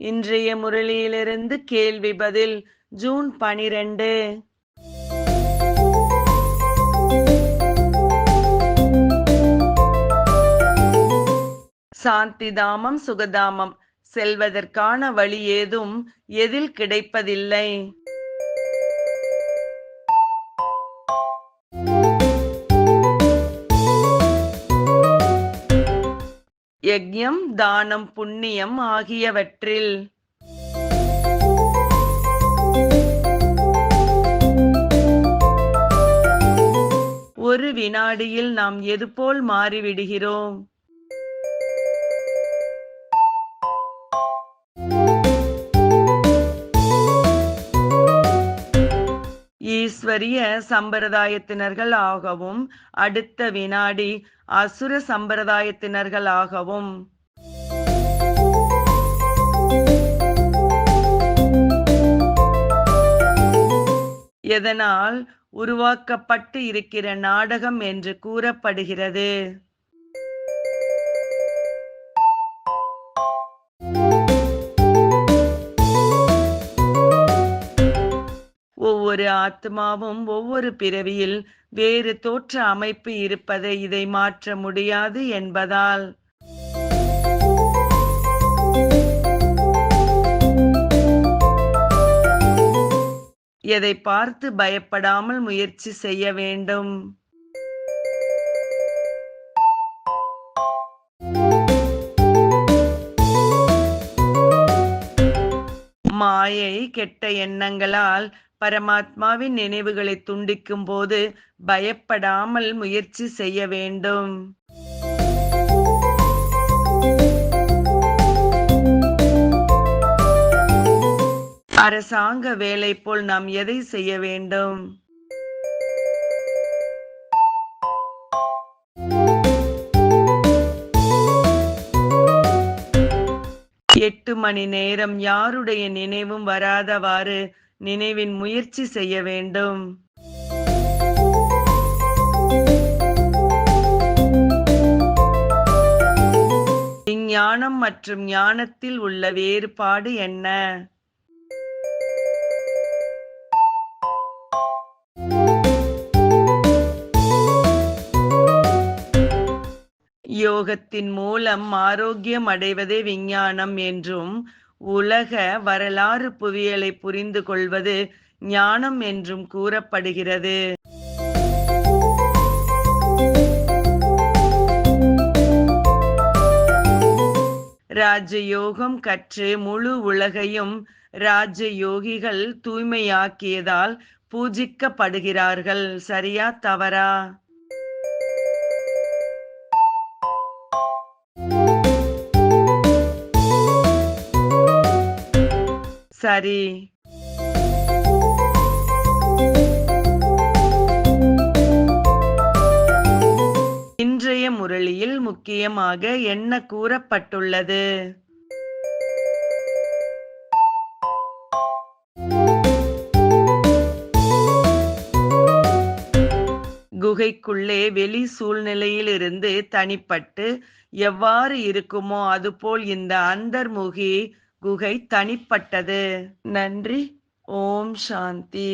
இன்றைய முரளியிலிருந்து கேள்வி பதில் ஜூன் 12. சாந்திதாமம் சுகதாமம் செல்வதற்கான வழி ஏதும் எதில் கிடைப்பதில்லை. யக்ஞம் தானம் புண்ணியம் ஆகியவற்றில். ஒரு வினாடியில் நாம் எதுபோல் மாறிவிடுகிறோம்? ஈஸ்வரிய சம்பிரதாயத்தினர்கள் ஆகவும் அடுத்த வினாடி அசுர சம்பிரதாயத்தினர்கள் ஆகவும். எதனால் உருவாக்கப்பட்டு இருக்கிற நாடகம் என்று கூறப்படுகிறது. ஒவ்வொரு ஆத்மாவும் ஒவ்வொரு பிறவியில் வேறு தோற்ற அமைப்பு இருப்பதை இதை மாற்ற முடியாது என்பதால். எதை பார்த்து பயப்படாமல் முயற்சி செய்ய வேண்டும். மாயை கெட்ட எண்ணங்களால் பரமாத்மாவின் நினைவுகளை துண்டிக்கும் போது பயப்படாமல் முயற்சி செய்ய வேண்டும். அரசாங்க வேலை போல் நாம் எதை செய்ய வேண்டும்? 8 மணி நேரம் யாருடைய நினைவும் வராதவாறு நினைவின் முயற்சி செய்ய வேண்டும். விஞ்ஞானம் மற்றும் ஞானத்தில் உள்ள வேறுபாடு என்ன? யோகத்தின் மூலம் ஆரோக்கியம் அடைவதே விஞ்ஞானம் என்றும், உலக வரலாறு புவியியலை புரிந்து கொள்வது ஞானம் என்றும் கூறப்படுகிறது. ராஜயோகம் கற்று முழு உலகையும் ராஜயோகிகள் தூய்மையாக்கியதால் பூஜிக்கப்படுகிறார்கள். சரியா தவறா? சரி. இன்றைய முரளியில் முக்கியமாக என்ன கூறப்பட்டுள்ளது? குகைக்குள்ளே வெளி சூழ்நிலையிலிருந்து தனிப்பட்டு எவ்வாறு இருக்குமோ அதுபோல் இந்த அந்தர்முகி குகை தனிப்பட்டது. நன்றி. ஓம் சாந்தி.